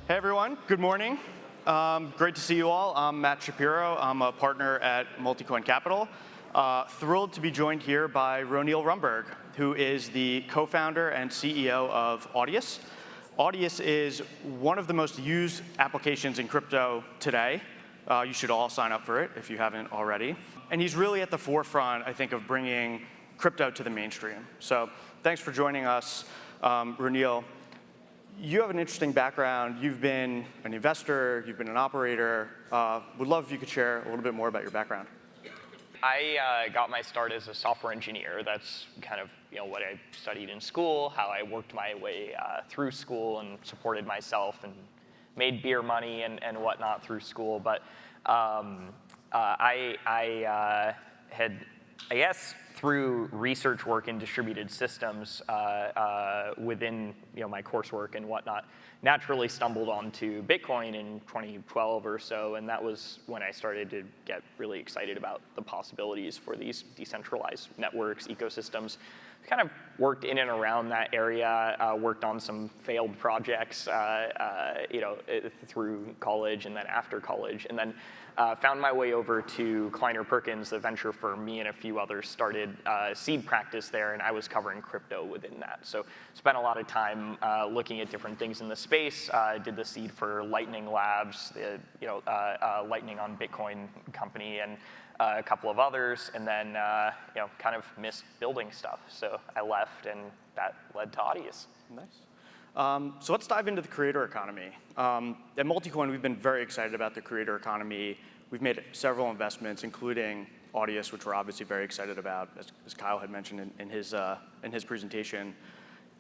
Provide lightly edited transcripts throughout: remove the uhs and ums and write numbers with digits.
Hey everyone, good morning. Great to see you all. I'm Matt Shapiro. I'm a partner at Multicoin Capital. Thrilled to be joined here by Roniel Rumburg, who is the co-founder and CEO of Audius. Audius is one of the most used applications in crypto today. You should all sign up for it if you haven't already. And he's really at the forefront, I think, of bringing crypto to the mainstream. So thanks for joining us, Roniel. You have an interesting background. You've been an investor, you've been an operator. Would love if you could share a little bit more about your background. I got my start as a software engineer. That's kind of what I studied in school, how I worked my way through school and supported myself and made beer money and whatnot through school. But I had, I guess, through research work in distributed systems within my coursework and whatnot, naturally stumbled onto Bitcoin in 2012 or so, and that was when I started to get really excited about the possibilities for these decentralized networks, ecosystems. Kind of worked in and around that area, worked on some failed projects through college and then after college, and then found my way over to Kleiner Perkins, the venture firm. Me and a few others started seed practice there, and I was covering crypto within that. So spent a lot of time looking at different things in the space. Did the seed for Lightning Labs, the Lightning on Bitcoin company, and a couple of others, and then kind of missed building stuff. So I left, and that led to Audius. Nice. So let's dive into the creator economy. At Multicoin, we've been very excited about the creator economy. We've made several investments, including Audius, which we're obviously very excited about, as Kyle had mentioned in his presentation.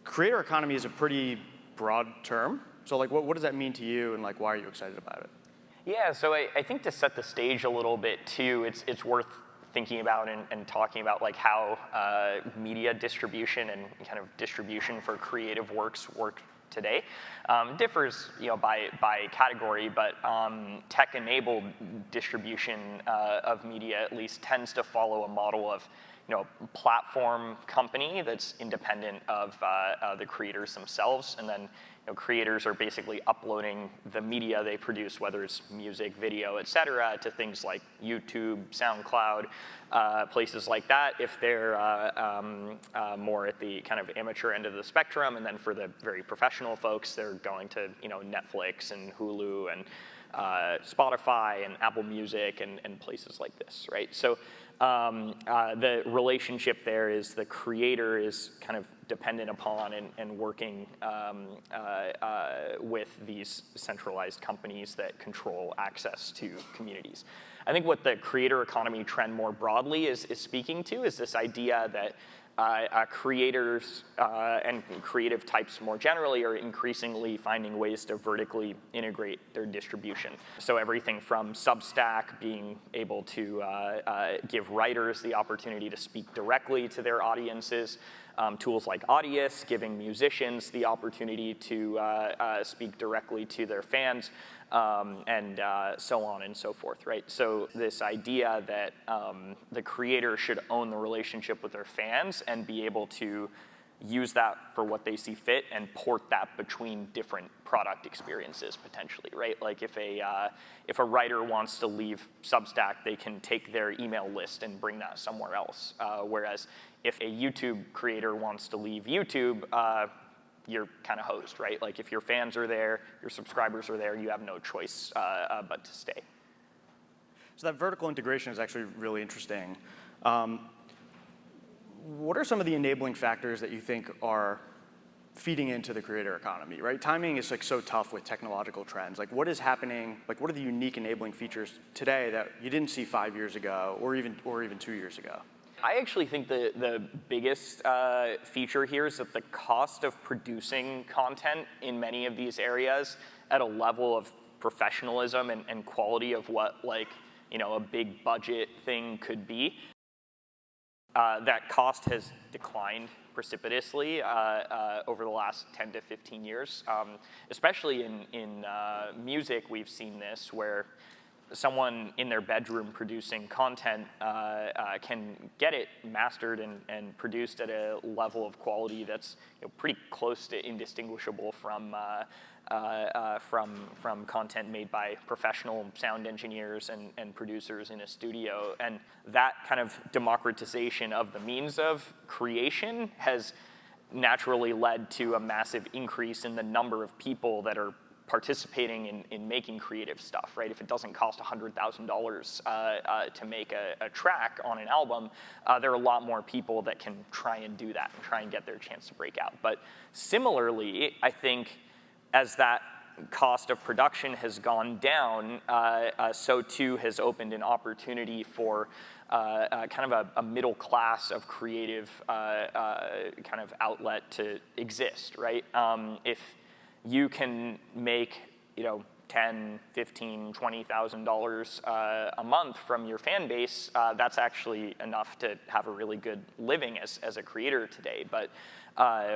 Creator economy is a pretty broad term. So what does that mean to you, and why are you excited about it? Yeah, so I think to set the stage a little bit too, it's worth thinking about and talking about how media distribution and kind of distribution for creative works work today. Differs by category, but tech-enabled distribution of media at least tends to follow a model of platform company that's independent of the creators themselves, and then creators are basically uploading the media they produce, whether it's music, video, et cetera, to things like YouTube, SoundCloud, places like that, if they're more at the kind of amateur end of the spectrum. And then for the very professional folks, they're going to Netflix and Hulu and Spotify and Apple Music and places like this, right? So the relationship there is the creator is kind of dependent upon and working with these centralized companies that control access to communities. I think what the creator economy trend more broadly is speaking to is this idea that creators and creative types more generally are increasingly finding ways to vertically integrate their distribution. So everything from Substack being able to give writers the opportunity to speak directly to their audiences, tools like Audius giving musicians the opportunity to speak directly to their fans, and so on and so forth, right? So this idea that the creator should own the relationship with their fans and be able to use that for what they see fit and port that between different product experiences potentially, right? Like if a writer wants to leave Substack, they can take their email list and bring that somewhere else. Whereas if a YouTube creator wants to leave YouTube, you're kind of hosed, right? Like if your fans are there, your subscribers are there, you have no choice but to stay. So that vertical integration is actually really interesting. What are some of the enabling factors that you think are feeding into the creator economy, right? Timing is so tough with technological trends. What is happening? What are the unique enabling features today that you didn't see 5 years ago or even 2 years ago? I actually think the biggest feature here is that the cost of producing content in many of these areas at a level of professionalism and quality of what a big budget thing could be, that cost has declined precipitously over the last 10 to 15 years. Especially in music, we've seen this where someone in their bedroom producing content can get it mastered and produced at a level of quality that's pretty close to indistinguishable from content made by professional sound engineers and producers in a studio. And that kind of democratization of the means of creation has naturally led to a massive increase in the number of people that are participating in making creative stuff, right? If it doesn't cost $100,000 to make a track on an album, there are a lot more people that can try and do that and try and get their chance to break out. But similarly, I think as that cost of production has gone down, so too has opened an opportunity for kind of a middle class of creative kind of outlet to exist, right? If you can make, $10,000, $15,000, $20,000 a month from your fan base, that's actually enough to have a really good living as a creator today. But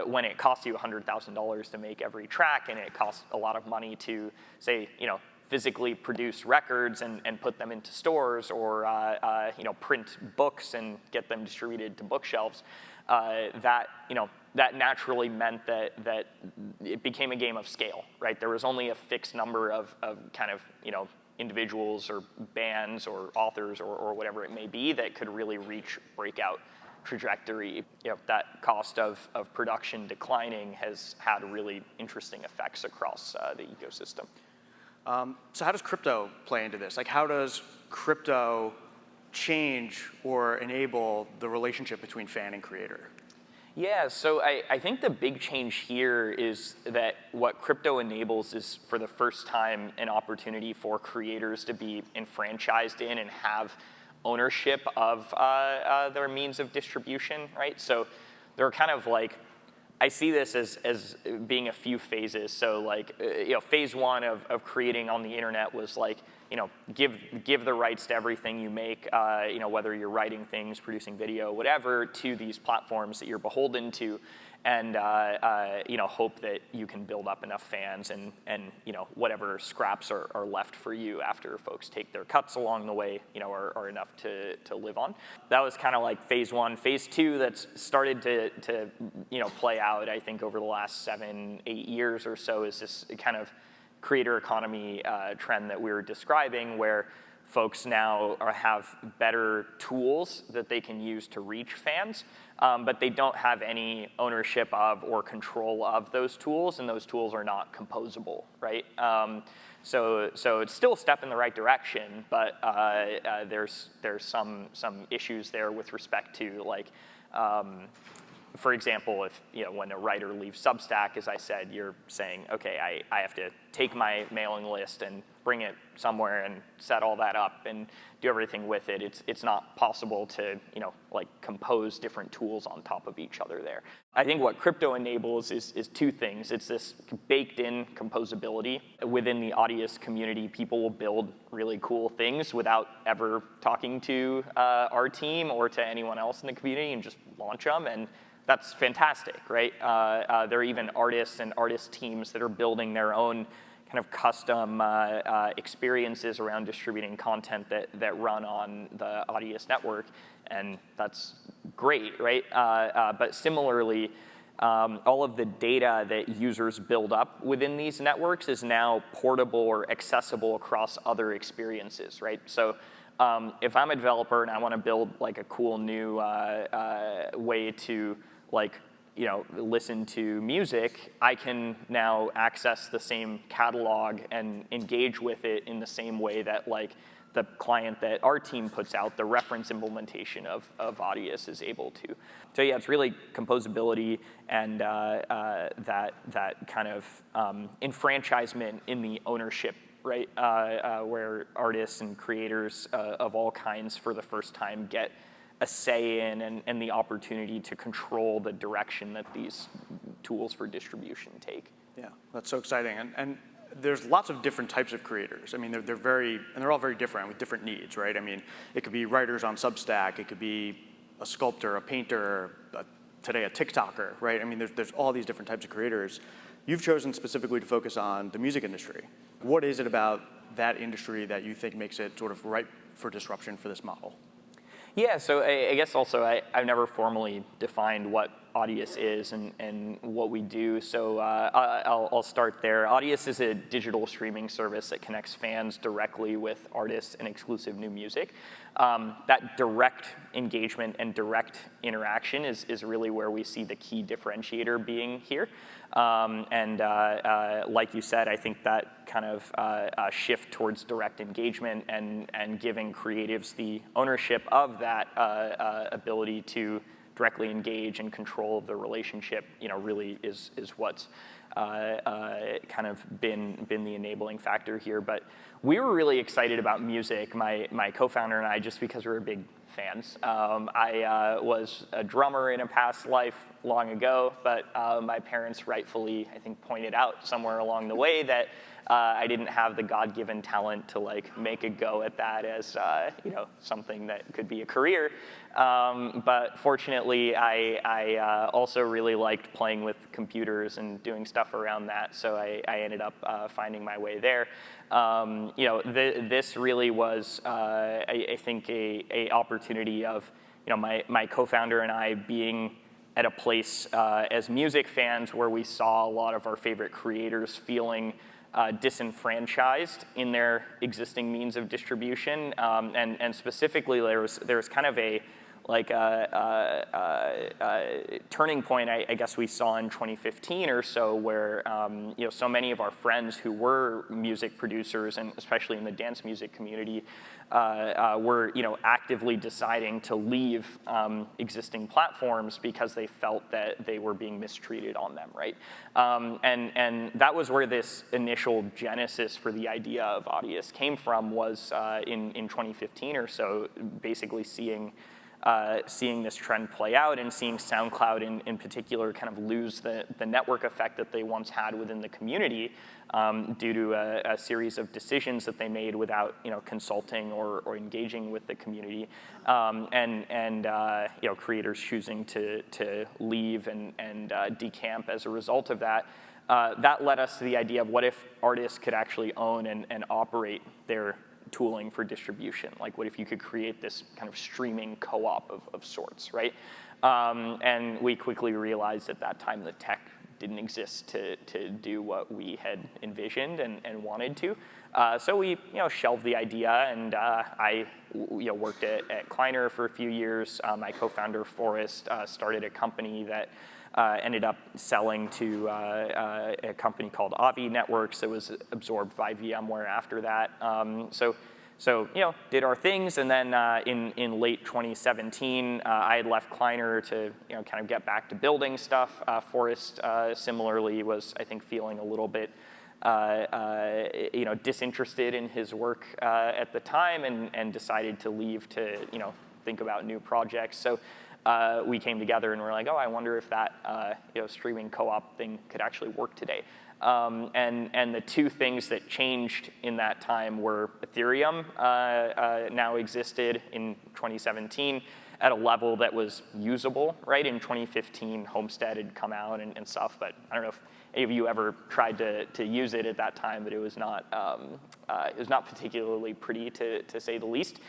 when it costs you $100,000 to make every track, and it costs a lot of money to, say, physically produce records and put them into stores, or print books and get them distributed to bookshelves, that naturally meant that it became a game of scale, right? There was only a fixed number of kind of individuals or bands or authors or whatever it may be that could really reach breakout trajectory. That cost of production declining has had really interesting effects across the ecosystem. So how does crypto play into this? Like, how does crypto change or enable the relationship between fan and creator? Yeah, so I think the big change here is that what crypto enables is, for the first time, an opportunity for creators to be enfranchised in and have ownership of their means of distribution, right? So they're kind of like, I see this as being a few phases. So like, phase one of creating on the internet was like, give the rights to everything you make, whether you're writing things, producing video, whatever, to these platforms that you're beholden to, and hope that you can build up enough fans and whatever scraps are left for you after folks take their cuts along the way, are enough to live on. That was kind of like phase one. Phase two that's started to play out, I think, over the last 7-8 years or so, is this kind of creator economy trend that we were describing, where folks now have better tools that they can use to reach fans, but they don't have any ownership of or control of those tools, and those tools are not composable, right? So it's still a step in the right direction, but there's some issues there with respect to, like, for example, if when a writer leaves Substack, as I said, you're saying, okay, I have to take my mailing list and bring it somewhere and set all that up and do everything with it. It's not possible to compose different tools on top of each other there. I think what crypto enables is two things. It's this baked-in composability. Within the Audius community, people will build really cool things without ever talking to our team or to anyone else in the community, and just launch them, and that's fantastic, right? There are even artists and artist teams that are building their own kind of custom experiences around distributing content that run on the Audius network, and that's great, right? But similarly, all of the data that users build up within these networks is now portable or accessible across other experiences, right? So if I'm a developer and I want to build like a cool new way to listen to music, I can now access the same catalog and engage with it in the same way that the client that our team puts out, the reference implementation of Audius, is able to. So yeah, it's really composability and that kind of enfranchisement in the ownership, right? Where artists and creators of all kinds for the first time get a say in and the opportunity to control the direction that these tools for distribution take. Yeah, that's so exciting. And there's lots of different types of creators. I mean, they're all very different with different needs, right? I mean, it could be writers on Substack, it could be a sculptor, a painter, today a TikToker, right? I mean, there's all these different types of creators. You've chosen specifically to focus on the music industry. What is it about that industry that you think makes it sort of ripe for disruption for this model? Yeah, so I guess also I've never formally defined what Audius is and what we do, so I'll start there. Audius is a digital streaming service that connects fans directly with artists and exclusive new music. That direct engagement and direct interaction is really where we see the key differentiator being here. Like you said, I think that kind of shift towards direct engagement and giving creatives the ownership of that ability to directly engage and control of the relationship, really is what's kind of been the enabling factor here. But we were really excited about music, my co-founder and I, just because we were big fans. I was a drummer in a past life long ago, but my parents rightfully, I think, pointed out somewhere along the way that I didn't have the God-given talent to make a go at that as something that could be a career. But fortunately, I also really liked playing with computers and doing stuff around that, so I ended up finding my way there. This really was, I think, a opportunity of my co-founder and I being at a place as music fans where we saw a lot of our favorite creators feeling disenfranchised in their existing means of distribution, and specifically there was kind of a turning point, I guess we saw in 2015 or so, where so many of our friends who were music producers, and especially in the dance music community, were actively deciding to leave existing platforms because they felt that they were being mistreated on them, right? And that was where this initial genesis for the idea of Audius came from, was in 2015 or so, basically seeing this trend play out and seeing SoundCloud in particular kind of lose the network effect that they once had within the community due to a series of decisions that they made without consulting or engaging with the community, and creators choosing to leave and decamp as a result of that. That led us to the idea of what if artists could actually own and operate their tooling for distribution? Like, what if you could create this kind of streaming co-op of sorts, right? And we quickly realized at that time the tech didn't exist to do what we had envisioned and wanted to. So we shelved the idea, and I worked at Kleiner for a few years. My co-founder Forrest started a company that ended up selling to a company called Avi Networks that was absorbed by VMware after that. So did our things, and then in late 2017, I had left Kleiner to kind of get back to building stuff. Forrest similarly was, I think, feeling a little bit disinterested in his work at the time, and decided to leave to think about new projects. So we came together and we're like, oh, I wonder if that streaming co-op thing could actually work today. And the two things that changed in that time were Ethereum now existed in 2017 at a level that was usable, right? In 2015, Homestead had come out and stuff, but I don't know if any of you ever tried to use it at that time, but it was not particularly pretty, to say the least.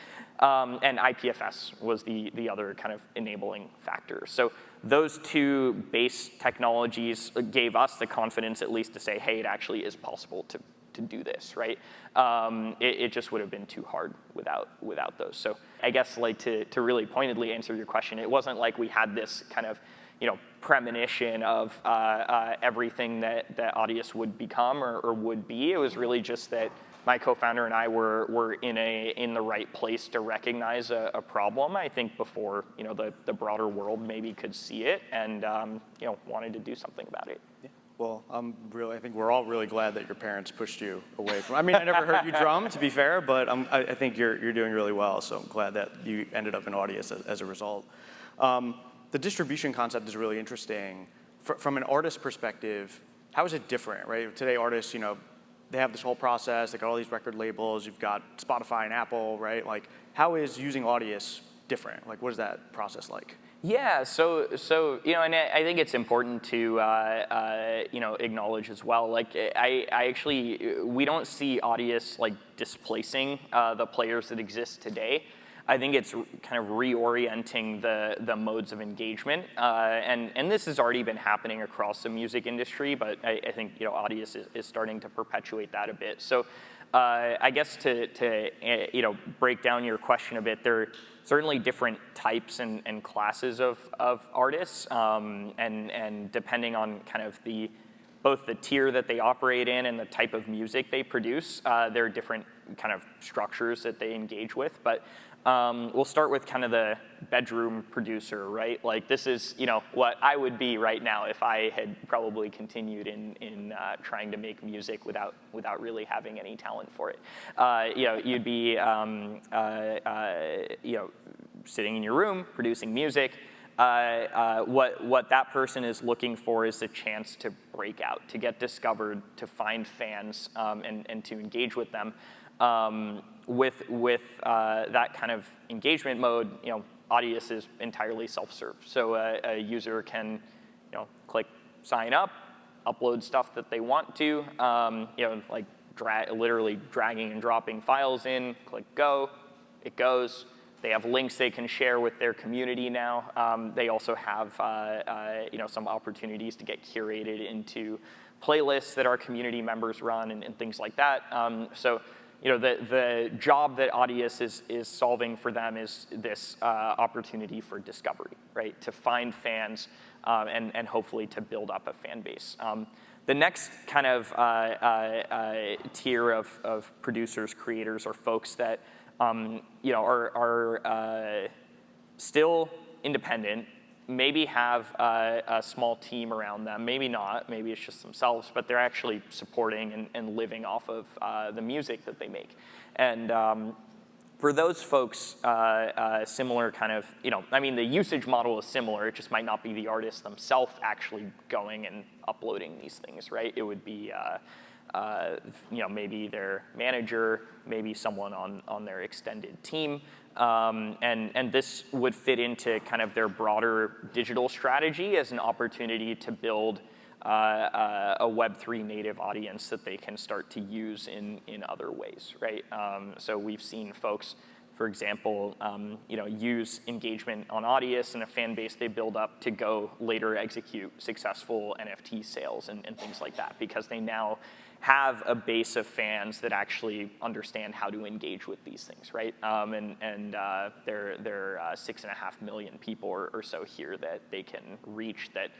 And IPFS was the other kind of enabling factor. So those two base technologies gave us the confidence, at least, to say, hey, it actually is possible to do this, right? It just would have been too hard without those. So I guess to really pointedly answer your question, it wasn't like we had this kind of premonition of everything that Audius would become or would be. It was really just that my co-founder and I were in the right place to recognize a problem, I think, before the broader world maybe could see it, and wanted to do something about it. Yeah. Well, I think we're all really glad that your parents pushed you away from. I mean, I never heard you drum, to be fair, but I think you're doing really well. So I'm glad that you ended up in Audius as a result. The distribution concept is really interesting. From an artist perspective, how is it different, right? Today, artists, they have this whole process. They got all these record labels. You've got Spotify and Apple, right? Like, how is using Audius different? Like, what is that process like? Yeah, so and I think it's important to acknowledge as well. Like I actually, we don't see Audius like displacing the players that exist today. I think it's kind of reorienting the modes of engagement, and this has already been happening across the music industry. But I think Audius is starting to perpetuate that a bit. So I guess to break down your question a bit, there are certainly different types and classes of artists, and depending on kind of both the tier that they operate in and the type of music they produce, there are different kind of structures that they engage with. But we'll start with kind of the bedroom producer, right? Like this is what I would be right now if I had probably continued in trying to make music without really having any talent for it. You'd be sitting in your room producing music. What that person is looking for is a chance to break out, to get discovered, to find fans, and to engage with them. With that kind of engagement mode, Audius is entirely self-serve. So a user can, click sign up, upload stuff that they want to, like literally dragging and dropping files in, click go, it goes. They have links they can share with their community now. They also have, some opportunities to get curated into playlists that our community members run and things like that. So the job that Audius is solving for them is this opportunity for discovery, right? To find fans and hopefully to build up a fan base. The next kind of tier of producers, creators, are folks that are still independent, maybe have a small team around them, maybe not, maybe it's just themselves, but they're actually supporting and living off of the music that they make. And for those folks, similar kind of, the usage model is similar, it just might not be the artist themselves actually going and uploading these things, right? It would be maybe their manager, maybe someone on their extended team. And this would fit into kind of their broader digital strategy as an opportunity to build a Web3 native audience that they can start to use in other ways, right? So we've seen folks, for example, use engagement on Audius and a fan base they build up to go later execute successful NFT sales and things like that, because they now have a base of fans that actually understand how to engage with these things, right? There are 6.5 million people or so here that they can reach that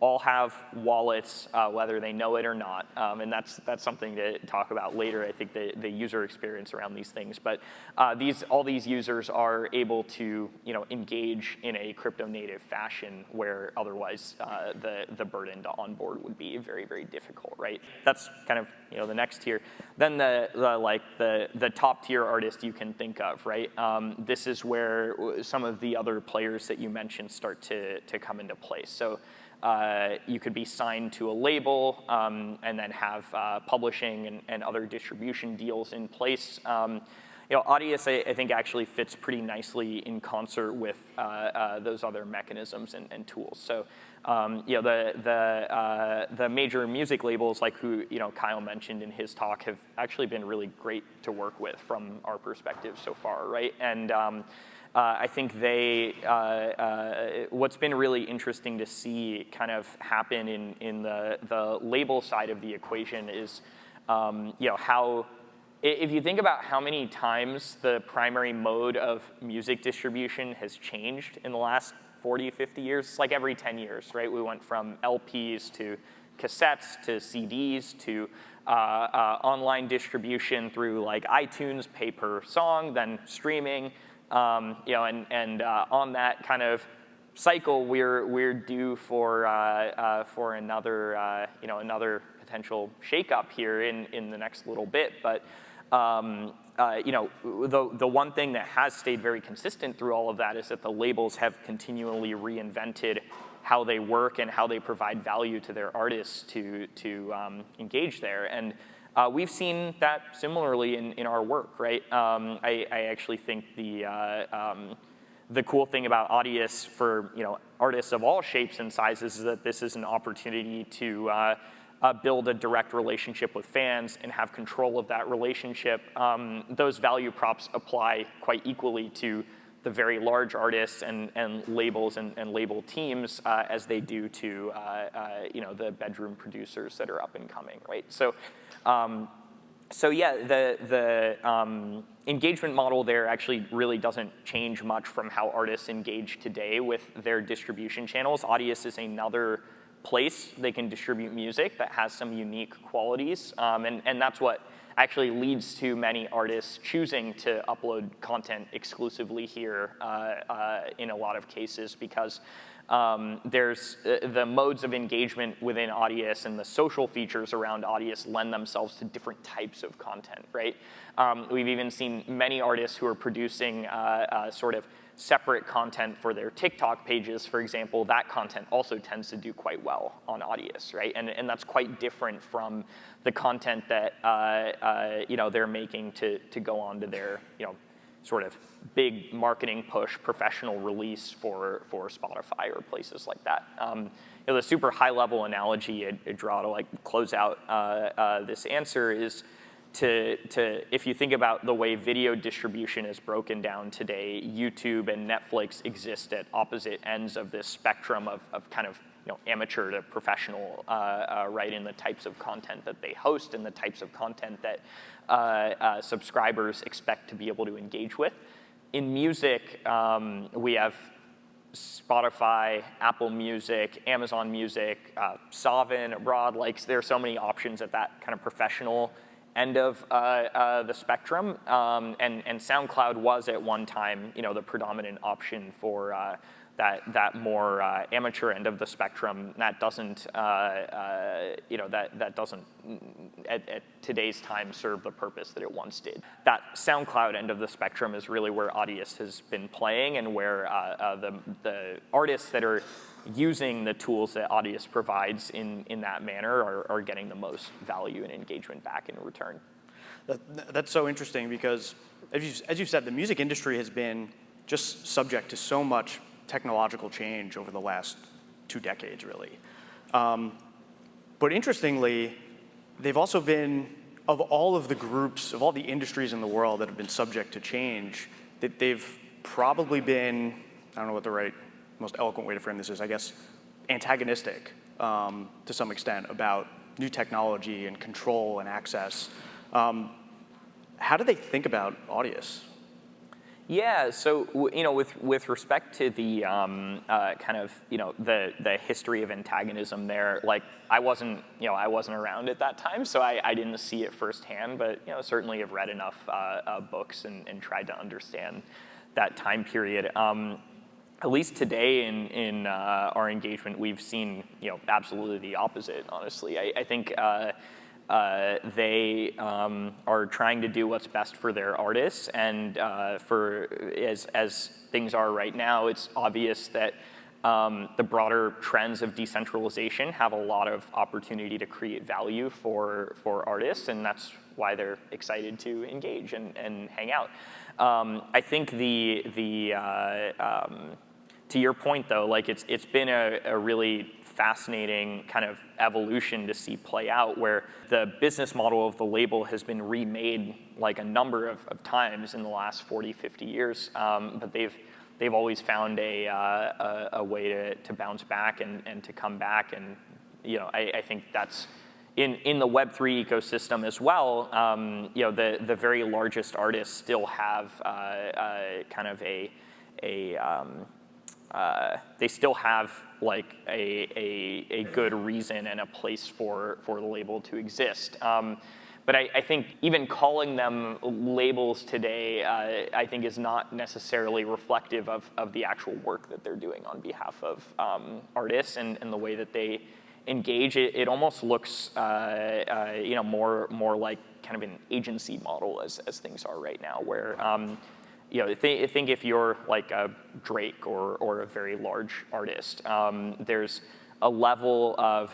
all have wallets, whether they know it or not, and that's something to talk about later. I think the user experience around these things, but all these users are able to engage in a crypto native fashion where otherwise the burden to onboard would be very, very difficult, right? That's kind of the next tier. Then the top tier artist you can think of, right? This is where some of the other players that you mentioned start to come into place. So you could be signed to a label and then have publishing and other distribution deals in place. Audius, I think, actually fits pretty nicely in concert with those other mechanisms and tools. So, the major music labels, like who Kyle mentioned in his talk, have actually been really great to work with from our perspective so far, right? And I think what's been really interesting to see kind of happen in the label side of the equation is, how, if you think about how many times the primary mode of music distribution has changed in the last 40, 50 years, it's like every 10 years, right? We went from LPs to cassettes to CDs to online distribution through like iTunes, pay per song, then streaming. On that kind of cycle, we're due for another another potential shakeup here in the next little bit. But the one thing that has stayed very consistent through all of that is that the labels have continually reinvented how they work and how they provide value to their artists to engage there. And we've seen that similarly in our work, right? I actually think the the cool thing about Audius for artists of all shapes and sizes is that this is an opportunity to build a direct relationship with fans and have control of that relationship. Those value props apply quite equally to the very large artists and labels and label teams as they do to the bedroom producers that are up and coming, right? So yeah, the engagement model there actually really doesn't change much from how artists engage today with their distribution channels. Audius is another place they can distribute music that has some unique qualities, and that's what actually leads to many artists choosing to upload content exclusively here in a lot of cases, because there's the modes of engagement within Audius and the social features around Audius lend themselves to different types of content, right? We've even seen many artists who are producing sort of separate content for their TikTok pages, for example. That content also tends to do quite well on Audius, right? And that's quite different from the content that they're making to go on to their sort of big marketing push professional release for Spotify or places like that. The super high level analogy I'd draw to like close out this answer is to if you think about the way video distribution is broken down today, YouTube and Netflix exist at opposite ends of this spectrum of kind of amateur to professional, right, in the types of content that they host and the types of content that subscribers expect to be able to engage with. In music, we have Spotify, Apple Music, Amazon Music, Savin abroad. Like, there are so many options at that kind of professional end of the spectrum, and SoundCloud was at one time, the predominant option for that more amateur end of the spectrum. That doesn't, that doesn't at today's time serve the purpose that it once did. That SoundCloud end of the spectrum is really where Audius has been playing, and where the artists that are using the tools that Audius provides in that manner are getting the most value and engagement back in return. That's so interesting, because as you said, the music industry has been just subject to so much technological change over the last 2 decades, really. But interestingly, they've also been, of all of the groups, of all the industries in the world that have been subject to change, that they've probably been, I don't know what the most eloquent way to frame this is, I guess, antagonistic to some extent about new technology and control and access. How do they think about Audius? Yeah, so with respect to the kind of the history of antagonism there, like I wasn't around at that time, so I didn't see it firsthand, but certainly have read enough books and tried to understand that time period. At least today in our engagement, we've seen absolutely the opposite. Honestly, I think they are trying to do what's best for their artists, and for as things are right now, it's obvious that the broader trends of decentralization have a lot of opportunity to create value for artists, and that's why they're excited to engage and hang out. I think to your point though, like it's been a really fascinating kind of evolution to see play out, where the business model of the label has been remade like a number of times in the last 40, 50 years, but they've always found a way to bounce back and to come back, and I think that's in the Web3 ecosystem as well. The very largest artists still have kind of they still have like a good reason and a place for the label to exist. But I think even calling them labels today, I think is not necessarily reflective of the actual work that they're doing on behalf of artists and the way that they engage. It almost looks more like kind of an agency model as things are right now, where think if you're like a Drake or a very large artist, there's a level of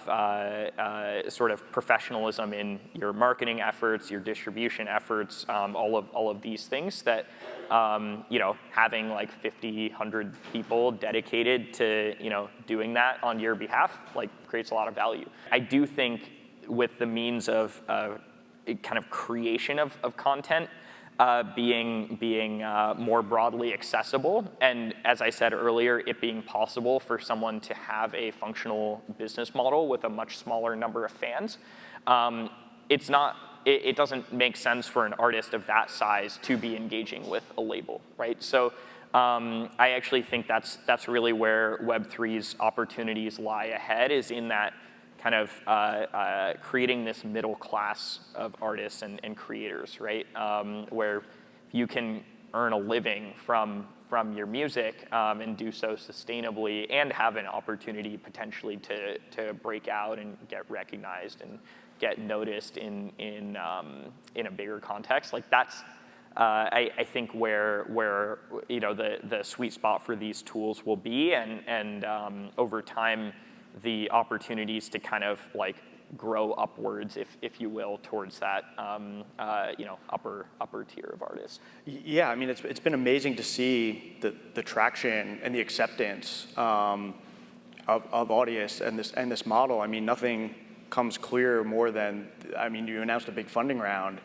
sort of professionalism in your marketing efforts, your distribution efforts, all of these things that having like 50, 100 people dedicated to doing that on your behalf like creates a lot of value. I do think with the means of kind of creation of content being more broadly accessible, and as I said earlier, it being possible for someone to have a functional business model with a much smaller number of fans, it doesn't make sense for an artist of that size to be engaging with a label, right? So I actually think that's really where Web3's opportunities lie ahead, is in that kind of creating this middle class of artists and creators, right? Where you can earn a living from your music and do so sustainably, and have an opportunity potentially to break out and get recognized and get noticed in a bigger context. Like that's I think where the sweet spot for these tools will be, and over time, the opportunities to kind of like grow upwards, if you will, towards that upper tier of artists. Yeah, I mean, it's been amazing to see the traction and the acceptance of Audius and this model. I mean, nothing comes clear more than, I mean, you announced a big funding round,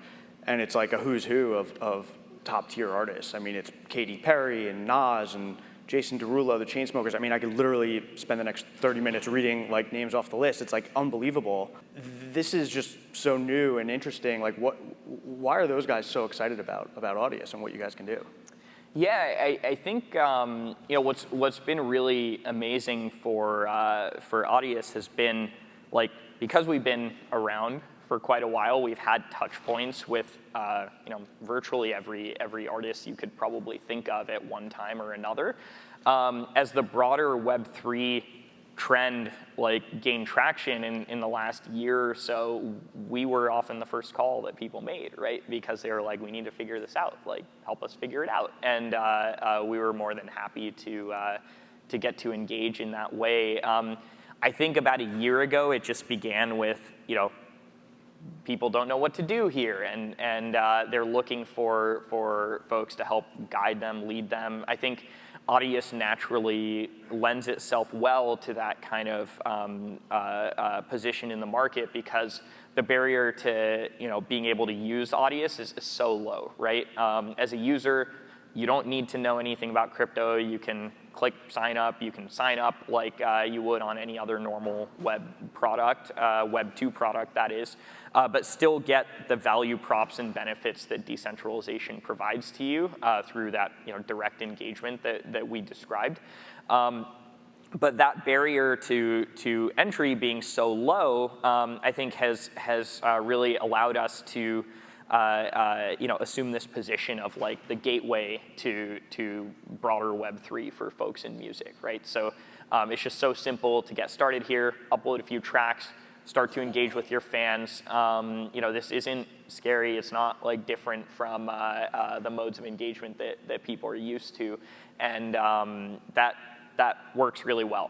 and it's like a who's who of top tier artists. I mean, it's Katy Perry and Nas and Jason Derulo, the Chainsmokers. I mean, I could literally spend the next 30 minutes reading like names off the list. It's like unbelievable. This is just so new and interesting. Like, why are those guys so excited about Audius and what you guys can do? Yeah, I think what's been really amazing for Audius has been like, because we've been around for quite a while, we've had touch points with virtually every artist you could probably think of at one time or another. As the broader Web3 trend like gained traction in the last year or so, we were often the first call that people made, right? Because they were like, we need to figure this out, like help us figure it out. And we were more than happy to get to engage in that way. I think about a year ago, it just began with, people don't know what to do here, and they're looking for folks to help guide them, lead them. I think Audius naturally lends itself well to that kind of position in the market, because the barrier to being able to use Audius is so low, right? As a user, you don't need to know anything about crypto. You can click sign up. You can sign up like you would on any other normal web product, Web 2 product that is, but still get the value props and benefits that decentralization provides to you through that direct engagement that we described. But that barrier to entry being so low, I think has really allowed us to assume this position of like the gateway to broader Web3 for folks in music, right? So it's just so simple to get started here, upload a few tracks, start to engage with your fans. This isn't scary. It's not like different from the modes of engagement that people are used to, and that works really well.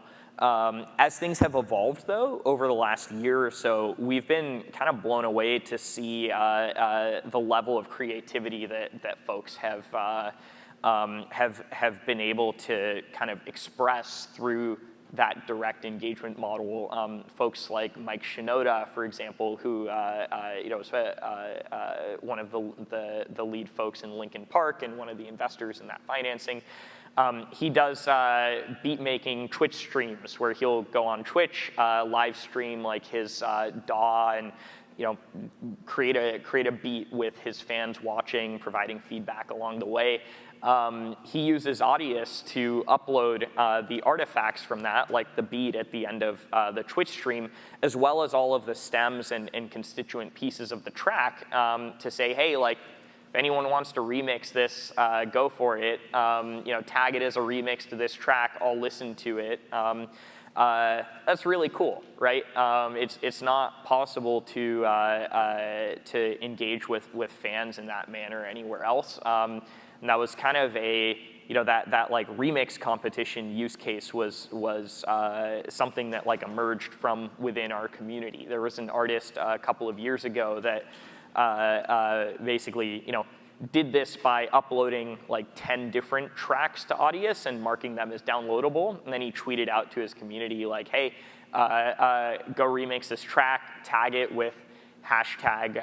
As things have evolved, though, over the last year or so, we've been kind of blown away to see the level of creativity that folks have been able to kind of express through that direct engagement model. Folks like Mike Shinoda, for example, who is one of the lead folks in Linkin Park and one of the investors in that financing. He does beat-making Twitch streams where he'll go on Twitch, live stream like his DAW, and create a beat with his fans watching, providing feedback along the way. He uses Audius to upload the artifacts from that, like the beat at the end of the Twitch stream, as well as all of the stems and constituent pieces of the track, to say, hey, like, if anyone wants to remix this, go for it. Tag it as a remix to this track. I'll listen to it. That's really cool, right? It's not possible to engage with fans in that manner anywhere else. And that was kind of a that like remix competition use case was something that like emerged from within our community. There was an artist a couple of years ago that basically, did this by uploading like 10 different tracks to Audius and marking them as downloadable. And then he tweeted out to his community like, hey, go remix this track, tag it with hashtag,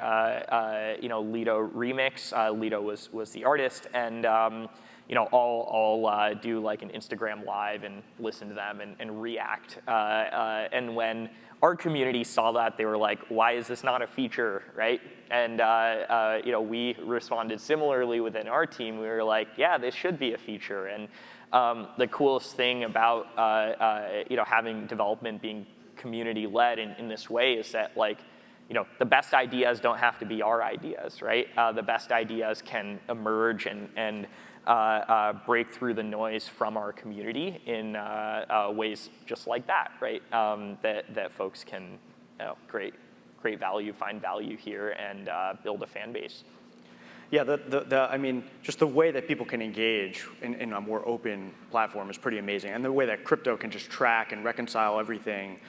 Lido remix. Lido was the artist. And, I'll do like an Instagram live and listen to them and react. And when our community saw that, they were like, why is this not a feature, right? And we responded similarly within our team. We were like, yeah, this should be a feature. And the coolest thing about having development being community-led in this way is that like, the best ideas don't have to be our ideas, right? The best ideas can emerge and break through the noise from our community in ways just like that, right? That folks can create value, find value here, and build a fan base. Yeah, I mean, just the way that people can engage in a more open platform is pretty amazing. And the way that crypto can just track and reconcile everything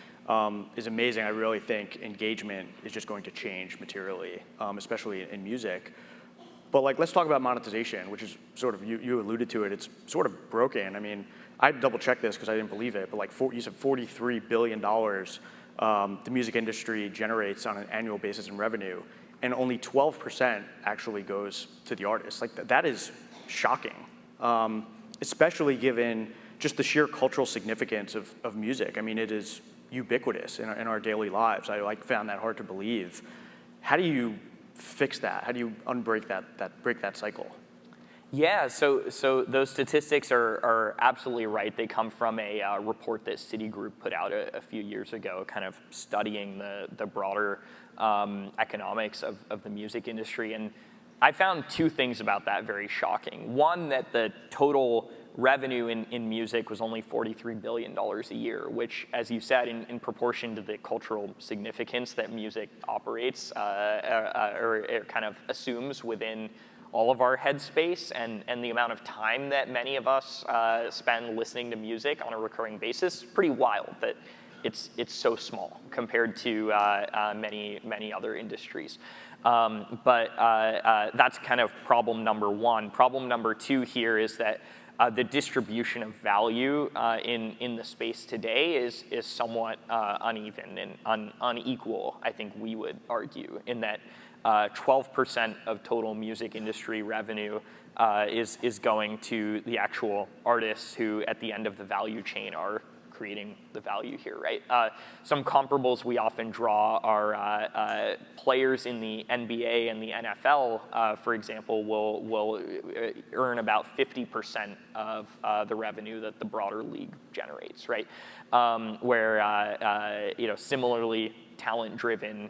is amazing. I really think engagement is just going to change materially, especially in music. But like, let's talk about monetization, which is sort of, you alluded to it, it's sort of broken. I mean, I double checked this because I didn't believe it, but like you said $43 billion the music industry generates on an annual basis in revenue, and only 12% actually goes to the artist. Like that is shocking, especially given just the sheer cultural significance of music. I mean, it is ubiquitous in our daily lives. I found that hard to believe. How do you fix that? How do you break that cycle? Yeah, so those statistics are absolutely right. They come from a report that Citigroup put out a few years ago, kind of studying the broader economics of the music industry. And I found two things about that very shocking. One, that the total revenue in music was only $43 billion a year, which, as you said, in proportion to the cultural significance that music operates or it kind of assumes within all of our headspace and the amount of time that many of us spend listening to music on a recurring basis, pretty wild that it's so small compared to many other industries. But that's kind of problem number one. Problem number two here is that the distribution of value in the space today is somewhat uneven and unequal, I think we would argue, in that 12% of total music industry revenue is going to the actual artists who, at the end of the value chain, are creating the value here, right? Some comparables we often draw are players in the NBA and the NFL, for example, will earn about 50% of the revenue that the broader league generates, right? Where similarly talent-driven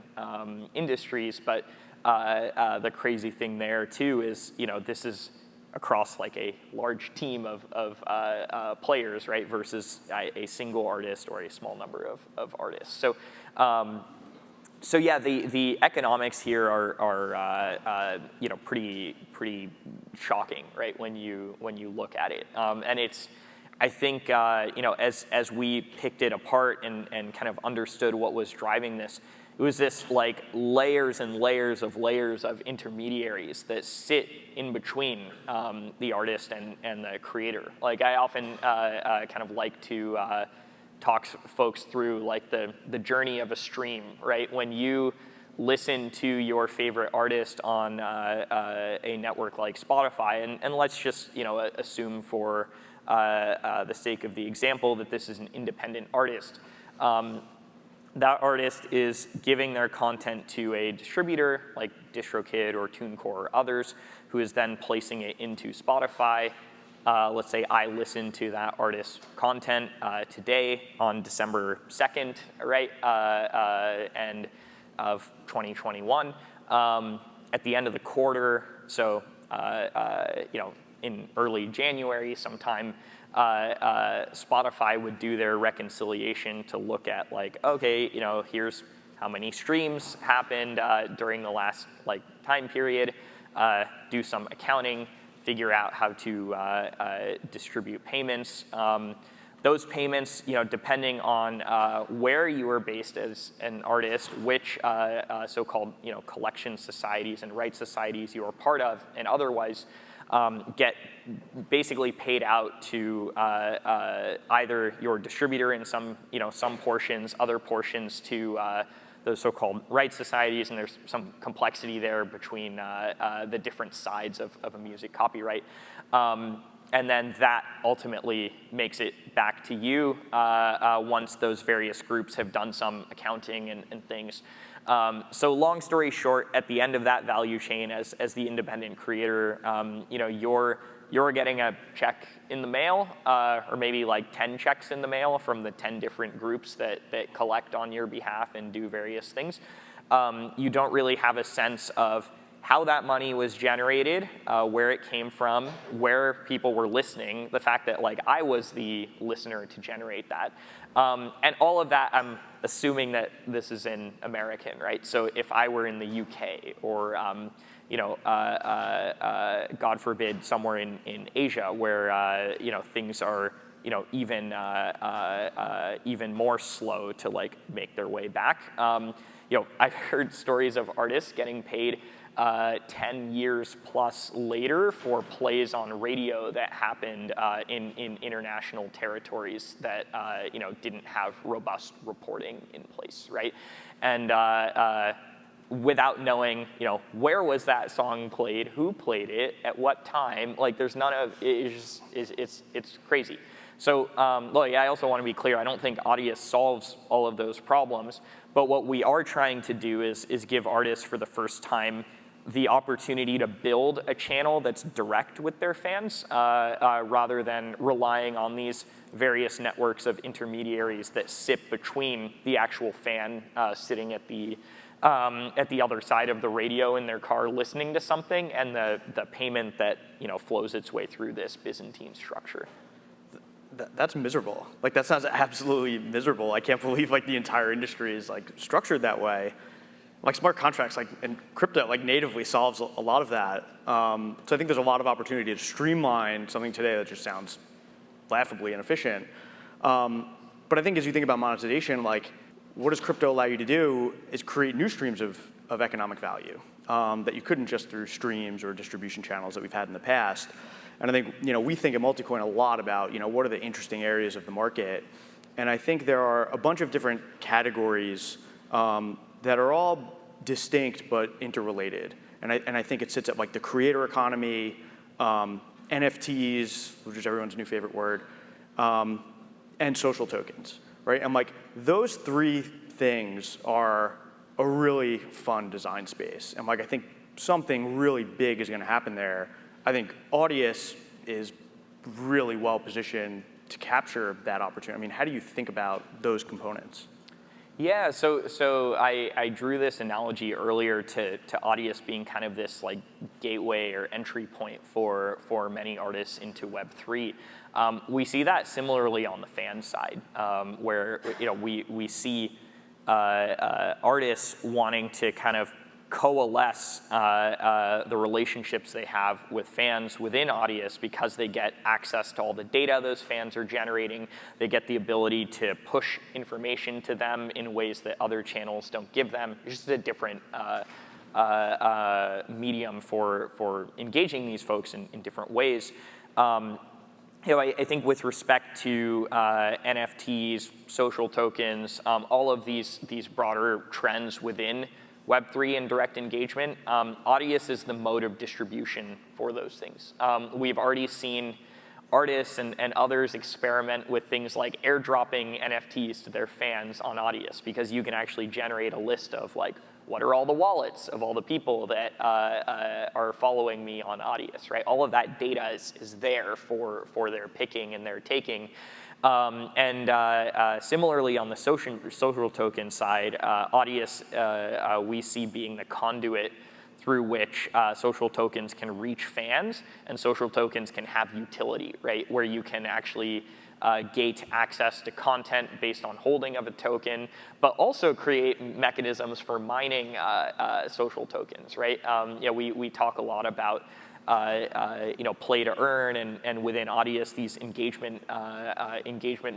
industries, but the crazy thing there too is this is across like a large team of players, right, versus a single artist or a small number of artists. So yeah, the economics here are pretty shocking, right, when you look at it, and it's. I think as we picked it apart and kind of understood what was driving this, it was this like layers and layers of intermediaries that sit in between the artist and the creator. Like I often kind of like to talk folks through like the journey of a stream, right? When you listen to your favorite artist on a network like Spotify, and let's just assume for the sake of the example that this is an independent artist. That artist is giving their content to a distributor like DistroKid or TuneCore or others, who is then placing it into Spotify. Let's say I listen to that artist's content today on December 2nd, right, and of 2021. At the end of the quarter, so in early January sometime, Spotify would do their reconciliation to look at like, okay, here's how many streams happened during the last like time period, do some accounting, figure out how to distribute payments. Those payments, depending on where you were based as an artist, which so-called collection societies and rights societies you are part of, and otherwise get basically paid out to either your distributor in some portions, other portions to those so-called rights societies, and there's some complexity there between the different sides of a music copyright. And then that ultimately makes it back to you once those various groups have done some accounting and things. So long story short, at the end of that value chain, as the independent creator, you're getting a check in the mail, or maybe like 10 checks in the mail from the 10 different groups that collect on your behalf and do various things. You don't really have a sense of how that money was generated, where it came from, where people were listening, the fact that I was the listener to generate that. And all of that, I'm assuming that this is in American, right? So if I were in the UK or, God forbid, somewhere in Asia where, things are, even more slow to make their way back. I've heard stories of artists getting paid 10 years plus later for plays on radio that happened in international territories that didn't have robust reporting in place, right? And without knowing, where was that song played, who played it, at what time, there's none of it's crazy. So I also want to be clear, I don't think Audius solves all of those problems, but what we are trying to do is give artists for the first time the opportunity to build a channel that's direct with their fans rather than relying on these various networks of intermediaries that sit between the actual fan sitting at the other side of the radio in their car listening to something and the payment that flows its way through this Byzantine structure. That's miserable. That sounds absolutely miserable. I can't believe the entire industry is structured that way. Smart contracts, and crypto, natively solves a lot of that. So I think there's a lot of opportunity to streamline something today that just sounds laughably inefficient. But I think as you think about monetization, what does crypto allow you to do is create new streams of economic value that you couldn't just through streams or distribution channels that we've had in the past. And I think, we think at Multicoin a lot about, what are the interesting areas of the market. And I think there are a bunch of different categories that are all distinct but interrelated. And I think it sits at the creator economy, NFTs, which is everyone's new favorite word, and social tokens, right? And those three things are a really fun design space. And I think something really big is gonna happen there. I think Audius is really well positioned to capture that opportunity. I mean, how do you think about those components? Yeah, so I drew this analogy earlier to Audius being kind of this gateway or entry point for many artists into Web3. We see that similarly on the fan side, where we see artists wanting to kind of coalesce the relationships they have with fans within Audius because they get access to all the data those fans are generating. They get the ability to push information to them in ways that other channels don't give them. It's just a different medium for engaging these folks in different ways. I think with respect to NFTs, social tokens, all of these broader trends within Web3 and direct engagement, Audius is the mode of distribution for those things. We've already seen artists and others experiment with things like airdropping NFTs to their fans on Audius because you can actually generate a list of what are all the wallets of all the people that are following me on Audius, right? All of that data is there for their picking and their taking. Similarly, on the social token side, Audius we see being the conduit through which social tokens can reach fans and social tokens can have utility, right? Where you can actually gate access to content based on holding of a token, but also create mechanisms for mining social tokens, right? We talk a lot about play to earn, and within Audius, these engagement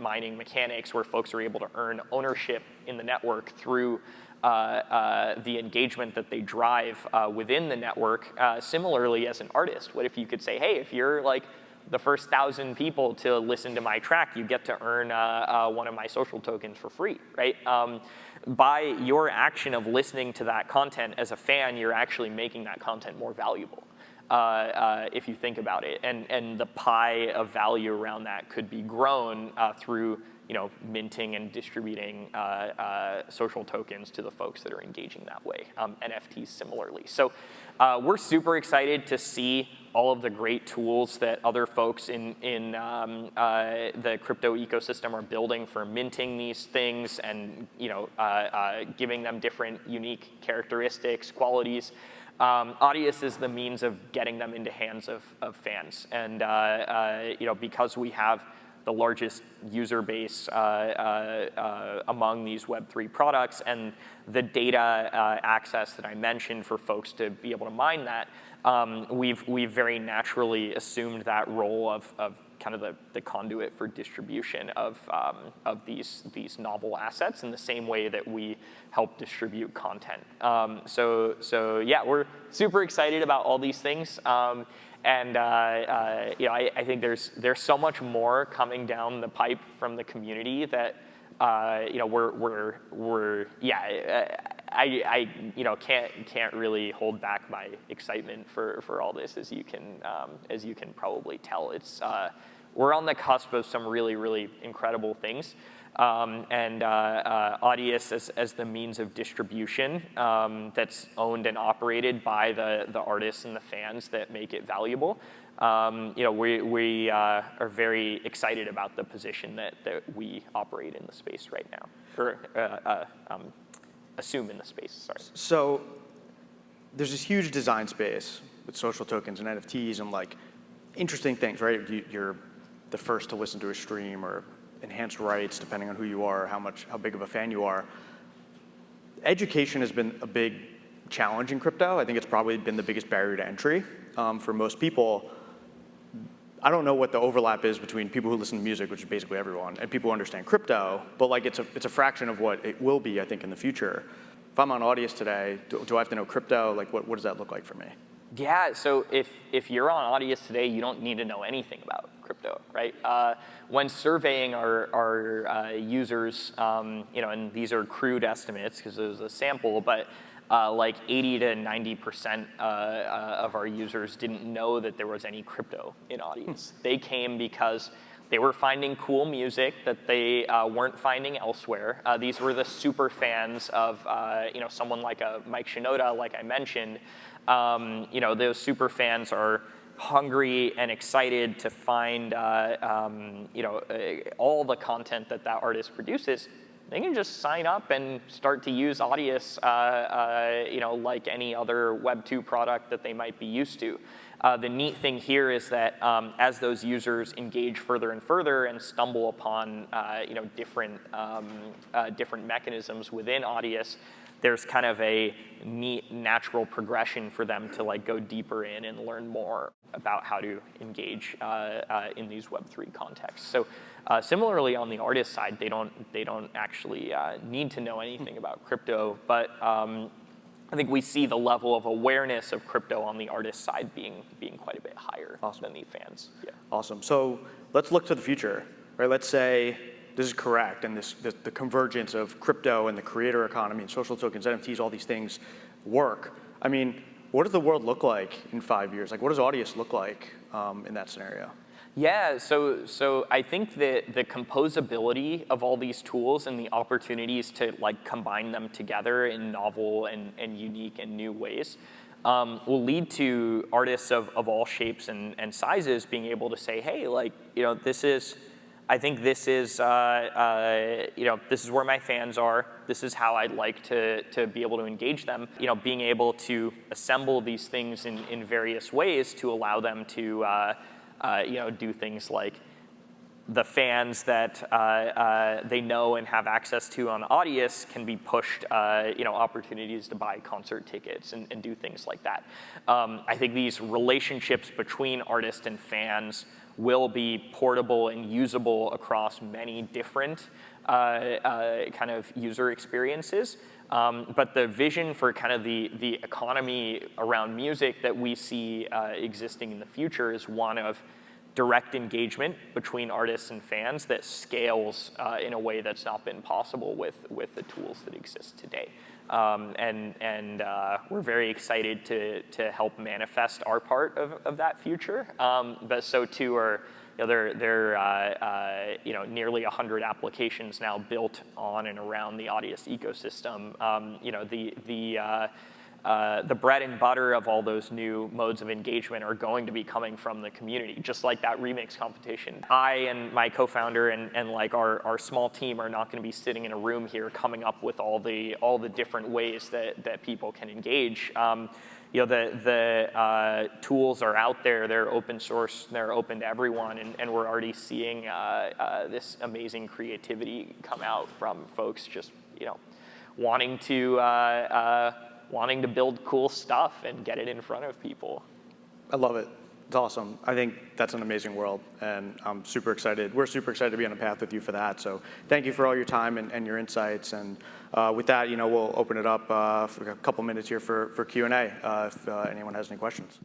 mining mechanics where folks are able to earn ownership in the network through the engagement that they drive within the network. Similarly, as an artist, what if you could say, hey, if you're like the first 1,000 people to listen to my track, you get to earn one of my social tokens for free, right? By your action of listening to that content as a fan, you're actually making that content more valuable, if you think about it. And the pie of value around that could be grown through minting and distributing social tokens to the folks that are engaging that way. NFTs similarly. So we're super excited to see all of the great tools that other folks in the crypto ecosystem are building for minting these things and giving them different unique characteristics, qualities. Audius is the means of getting them into hands of fans, and because we have the largest user base among these Web3 products and the data access that I mentioned for folks to be able to mine that, we've very naturally assumed that role of kind of the conduit for distribution of these novel assets in the same way that we help distribute content. So yeah, we're super excited about all these things. And I think there's so much more coming down the pipe from the community that I can't really hold back my excitement for all this, as you can probably tell. It's we're on the cusp of some really incredible things. And Audius as the means of distribution that's owned and operated by the artists and the fans that make it valuable. We are very excited about the position that we operate in the space right now, or assume in the space, sorry. So there's this huge design space with social tokens and NFTs and like interesting things, right? You're the first to listen to a stream, or enhanced rights, depending on who you are, how big of a fan you are. Education has been a big challenge in crypto. I think it's probably been the biggest barrier to entry for most people. I don't know what the overlap is between people who listen to music, which is basically everyone, and people who understand crypto, but like it's a fraction of what it will be, I think, in the future. If I'm on Audius today, do I have to know crypto? Like, what does that look like for me? Yeah, so if you're on Audius today, you don't need to know anything about crypto, right? When surveying our users, and these are crude estimates because it was a sample, but like 80 to 90% of our users didn't know that there was any crypto in Audius. They came because they were finding cool music that they weren't finding elsewhere. These were the super fans of someone like a Mike Shinoda, like I mentioned. Those super fans are hungry and excited to find all the content that artist produces. They can just sign up and start to use Audius, like any other Web2 product that they might be used to. The neat thing here is that as those users engage further and further and stumble upon different mechanisms within Audius, there's kind of a neat natural progression for them to like go deeper in and learn more about how to engage in these Web3 contexts. So similarly on the artist side, they don't actually need to know anything about crypto, but I think we see the level of awareness of crypto on the artist side being quite a bit higher than the fans. Yeah. Awesome. So let's look to the future, right? Let's say this is correct, and the convergence of crypto and the creator economy and social tokens, NFTs, all these things work. I mean, what does the world look like in 5 years? Like, what does Audius look like in that scenario? Yeah, so I think that the composability of all these tools and the opportunities to like combine them together in novel and unique and new ways will lead to artists of all shapes and sizes being able to say, hey, like, I think this is where my fans are. This is how I'd like to be able to engage them. Being able to assemble these things in various ways to allow them to do things like the fans that they know and have access to on Audius can be pushed opportunities to buy concert tickets and do things like that. I think these relationships between artists and fans will be portable and usable across many different kind of user experiences. But the vision for kind of the economy around music that we see existing in the future is one of direct engagement between artists and fans that scales in a way that's not been possible with the tools that exist today. We're very excited to help manifest our part of that future. But so too are there are nearly 100 applications now built on and around the Audius ecosystem. The bread and butter of all those new modes of engagement are going to be coming from the community, just like that remix competition. I and my co-founder and like our small team are not going to be sitting in a room here coming up with all the different ways that people can engage. The tools are out there, they're open source, they're open to everyone, and we're already seeing this amazing creativity come out from folks just wanting to build cool stuff and get it in front of people. I love it. It's awesome. I think that's an amazing world, and I'm super excited. We're super excited to be on a path with you for that. So thank you for all your time and your insights. And with that, we'll open it up for a couple minutes here for Q&A if anyone has any questions.